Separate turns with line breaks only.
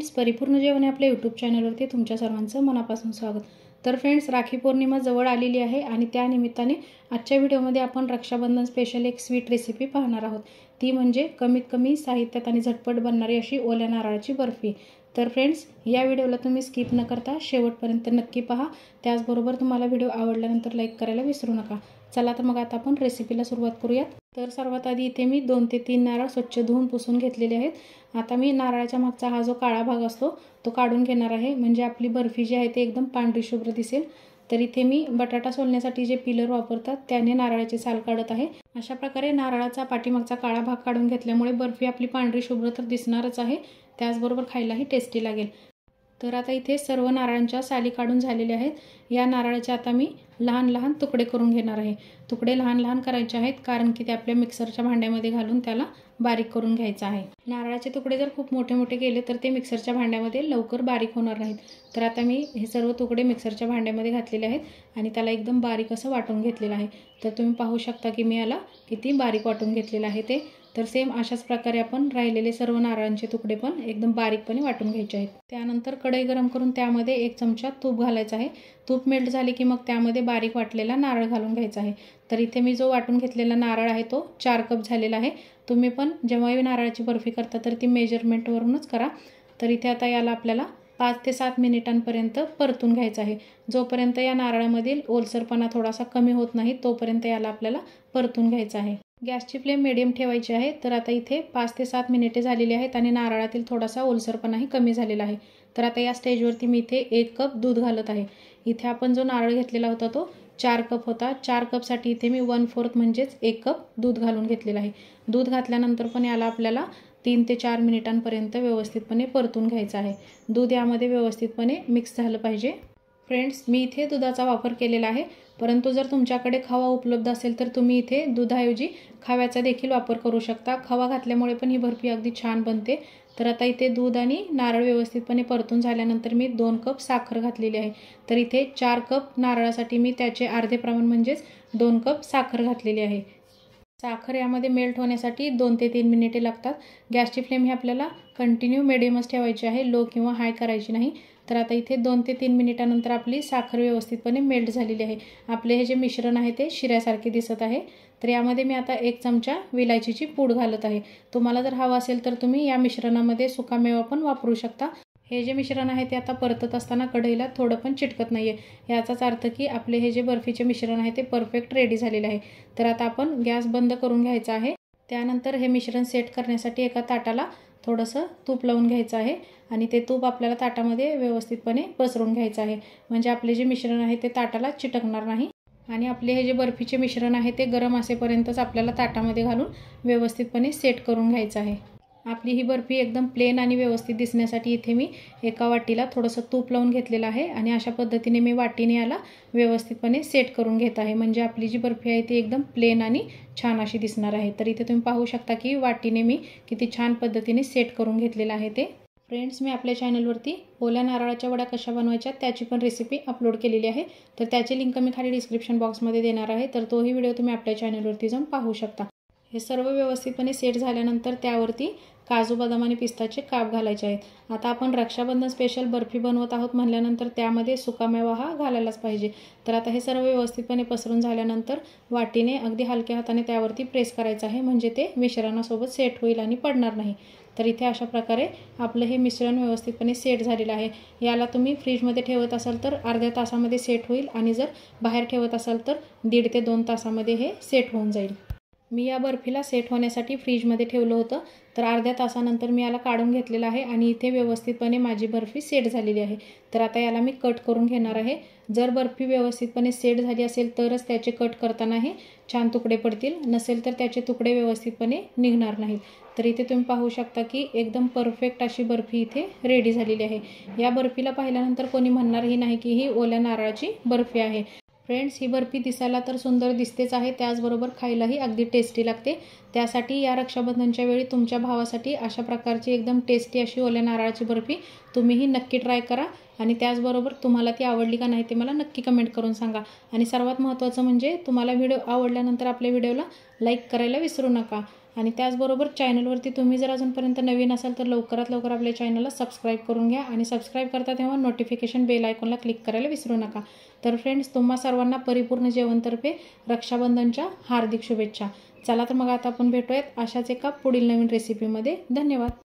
Friends, परिपूर्ण जेवण आपल्या यूट्यूब चॅनलवरती तुमच्या सर्वांचं मनापासून स्वागत। तर फ्रेंड्स, राखी पौर्णिमा जवळ आलेली आहे आणि त्या निमित्ताने आजच्या व्हिडिओमध्ये आपण रक्षाबंधन स्पेशल एक स्वीट रेसिपी पाहणार आहोत। ती म्हणजे कमीत कमी साहित्यात आणि झटपट बनणारी अशी ओल्या नारळाची बर्फी। तर फ्रेंड्स, या व्हिडिओला तुम्ही स्किप न करता शेवटपर्यंत नक्की पहा। त्याचबरोबर तुम्हाला व्हिडिओ आवडल्यानंतर लाईक करायला विसरू नका। चला तर मग आता आपण रेसिपीला सुरुवात करूयात। तर सर्वात आधी इथे मी 2 ते 3 नारळ स्वच्छ धुवून पुसून घेतलेले आहेत। आता मी नारळाच्या मागचा हा जो काळा भाग असतो तो काढून घेणार आहे, म्हणजे आपली बर्फी जी आहे ती एकदम पांढरी शुभ्र दिसेल। तर इथे मी बटाटा सोलण्यासाठी जे पिलर वापरतात त्याने नारळाची साल काढत आहे। अशा प्रकारे नारळाचा पाठीमागचा काळा भाग काढून घेतल्यामुळे बर्फी आपली पांढरी शुभ्र तर दिसणारच आहे, त्याचबरोबर खायलाही टेस्टी लागेल। तर आता इथे सर्व नारळांच्या साली काढून झालेल्या आहेत। या नारळाचे आता मी लहान लहान तुकडे करून घेणार आहे। तुकडे लहान लहान करायचे आहेत, कारण की ते आपल्या मिक्सरच्या भांड्यामध्ये घालून त्याला बारीक करून घ्यायचं आहे। नारळाचे तुकडे जर खूप मोठे मोठे केले तर ते मिक्सरच्या भांड्यामध्ये लवकर बारीक होणार नाहीत। तर आता मी हे सर्व तुकडे मिक्सरच्या भांड्यामध्ये घातलेले आहेत आणि त्याला एकदम बारीक असं वाटून घेतलेलं आहे। तर तुम्ही पाहू शकता की मी याला किती बारीक वाटून घेतलेलं आहे ते। तर सेम अशाच प्रकारे आपण राहिलेले सर्व नारळांचे तुकडे पण एकदम बारीकपणे वाटून घ्यायचे आहेत। त्यानंतर कढई गरम करून त्यामध्ये 1 चमचा तूप घालायचं आहे। तूप मेल्ट झाले की मग त्यामध्ये बारीक वाटलेला नारळ घालून घ्यायचा आहे। तर इथे मी जो वाटून घेतलेला नारळ आहे तो 4 कप झालेला आहे। तुम्ही पण जेव्हाही नारळाची बर्फी करता तर ती मेजरमेंटवरूनच करा। तर इथे आता याला आपल्याला 5 ते 7 मिनिटांपर्यंत परतून घ्यायचं आहे। जोपर्यंत या नारळामधील ओलसरपणा थोडासा कमी होत नाही तोपर्यंत याला आपल्याला परतून घ्यायचं आहे। गॅसची फ्लेम मीडियम ठेवायची आहे। तर आता इथे 5 ते 7 मिनिटे झालेली आहेत आणि नारळातील थोडासा ओलसरपणाही कमी झालेला आहे। तर आता या स्टेजवरती मी इथे 1 कप दूध घालत आहे। इथे आपण जो नारळ घेतलेला होता तो 4 कप होता। 4 कपसाठी इथे मी 1/4 म्हणजेच 1 कप दूध घालून घेतलेलं आहे। दूध घातल्यानंतर पण याला आपल्याला 3 ते 4 मिनिटांपर्यंत व्यवस्थितपणे परतून घ्यायचं आहे। दूध यामध्ये व्यवस्थितपणे मिक्स झालं पाहिजे। फ्रेंड्स, मी इथे दुधाचा वापर केलेला आहे, परंतु जर तुमच्याकडे खवा उपलब्ध असेल तर तुम्ही इथे दुधाऐवजी खव्याचा देखील वापर करू शकता। खवा घातल्यामुळे पण ही बर्फी अगदी छान बनते। तर आता इथे दूध आणि नारळ व्यवस्थितपणे परतून झाल्यानंतर मी 2 कप साखर घातलेली आहे। तर इथे 4 कप नारळासाठी मी त्याचे अर्धे प्रमाण म्हणजेच 2 कप साखर घातलेली आहे। साखर यामध्ये मेल्ट होण्यासाठी 2 ते 3 मिनिटे लागतात। गॅसची फ्लेम ही आपल्याला कंटिन्यू मिडियमच ठेवायची आहे, लो किंवा हाय करायची नाही। तर आता इथे 2 ते 3 मिनिटानंतर आपली साखर व्यवस्थितपणे मेल्ट झालेली आहे। आपले हे जे मिश्रण आहे ते शिऱ्यासारखे दिसत आहे। तर यामध्ये मी आता 1 चमचा विलायचीची पूड घालत आहे। तुम्हाला जर हवा असेल तर तुम्ही या मिश्रणामध्ये सुकामेवा पण वापरू शकता। हे जे मिश्रण आहे ते आता परतत असताना कढईला थोडं पण चिटकत नाहीये, याचाच अर्थ की आपले हे जे बर्फीचे मिश्रण आहे ते परफेक्ट रेडी झालेले आहे। तर आता आपण गॅस बंद करून घ्यायचा आहे। त्यानंतर हे मिश्रण सेट करण्यासाठी एका ताटाला थोडंसं तूप लावून घ्यायचं आहे आणि ते तूप आपल्याला ताटामध्ये व्यवस्थितपणे पसरून घ्यायचं आहे, म्हणजे आपले जे मिश्रण आहे ते ताटाला चिटकणार नाही। आणि आपले हे जे बर्फीचे मिश्रण आहे ते गरम असेपर्यंतच आपल्याला ताटामध्ये घालून व्यवस्थितपणे सेट करून घ्यायचं आहे। आपली ही बर्फी एकदम प्लेन आणि व्यवस्थित दिसण्यासाठी इथे मी एका वाटीला थोडंसं तूप लावून घेतलेलं आहे आणि अशा पद्धतीने मी वाटीने याला व्यवस्थितपणे सेट करून घेत आहे, म्हणजे आपली जी बर्फी आहे ती एकदम प्लेन आणि छान अशी दिसणार आहे। तर इथे तुम्ही पाहू शकता की वाटीने मी किती छान पद्धतीने सेट करून घेतलेलं आहे ते। फ्रेंड्स, मी आपल्या चॅनलवरती ओल्या नारळाच्या वड्या कशा बनवायच्या त्याची पण रेसिपी अपलोड केलेली आहे। तर त्याची लिंक मी खाली डिस्क्रिप्शन बॉक्समध्ये देणार आहे, तर तोही व्हिडिओ तुम्ही आपल्या चॅनलवरती जाऊन पाहू शकता। हे सर्व व्यवस्थितपणे सेट झाल्यानंतर त्यावरती काजू, बदाम आणि पिस्ताचे काप घालायचे आहेत। आता आपण रक्षाबंधन स्पेशल बर्फी बनवत आहोत म्हणल्यानंतर त्यामध्ये सुकामेवा हा घालायलाच पाहिजे। तर आता हे सर्व व्यवस्थितपणे पसरून झाल्यानंतर वाटीने अगदी हलक्या हाताने त्यावरती प्रेस करायचं आहे, म्हणजे ते मिश्रणासोबत सेट होईल आणि पडणार नाही। तर इथे अशा प्रकारे आपलं हे मिश्रण व्यवस्थितपणे सेट झालेलं आहे। याला तुम्ही फ्रीजमध्ये ठेवत असाल तर अर्ध्या तासामध्ये सेट होईल आणि जर बाहेर ठेवत असाल तर 1.5 ते 2 तासामध्ये हे सेट होऊन जाईल। मी या बर्फीला सेट होण्यासाठी फ्रीजमध्ये ठेवलं होतं, तर अर्ध्या तासानंतर मी याला काढून घेतलेलं आहे आणि इथे व्यवस्थितपणे माझी बर्फी सेट झालेली आहे। तर आता याला मी कट करून घेणार आहे। जर बर्फी व्यवस्थितपणे सेट झाली असेल तरच त्याचे कट करताना हे छान तुकडे पडतील, नसेल तर त्याचे तुकडे व्यवस्थितपणे निघणार नाहीत। तर इथे तुम्ही पाहू शकता की एकदम परफेक्ट अशी बर्फी इथे रेडी झालेली आहे। या बर्फीला पाहिल्यानंतर कोणी म्हणणारही नाही की ही ओल्या नारळाची बर्फी आहे। फ्रेंड्स, ही बर्फी दिसायला तर सुंदर दिसतेच आहे, त्याचबरोबर खायलाही अगदी टेस्टी लागते। त्यासाठी या रक्षाबंधनच्या वेळी तुमच्या भावासाठी अशा प्रकारची एकदम टेस्टी अशी ओल्या नारळाची बर्फी तुम्हीही नक्की ट्राय करा आणि त्याचबरोबर तुम्हाला ती आवडली का नाही ते मला नक्की कमेंट करून सांगा। आणि सर्वात महत्त्वाचं म्हणजे तुम्हाला व्हिडिओ आवडल्यानंतर आपल्या व्हिडिओला लाईक करायला विसरू नका। आणि त्याचबरोबर चॅनलवरती तुम्ही जर अजूनपर्यंत नवीन असाल तर लवकरात लवकर आपल्या चॅनलला सबस्क्राईब करून घ्या आणि सबस्क्राईब करता तेव्हा नोटिफिकेशन बेल आयकॉनला क्लिक करायला विसरू नका। तर फ्रेंड्स, तुम्हा सर्वांना परिपूर्ण जेवणतर्फे रक्षाबंधनच्या हार्दिक शुभेच्छा। चला तर मग आता आपण भेटूयात अशाच एका पुढील नवीन रेसिपीमध्ये। धन्यवाद।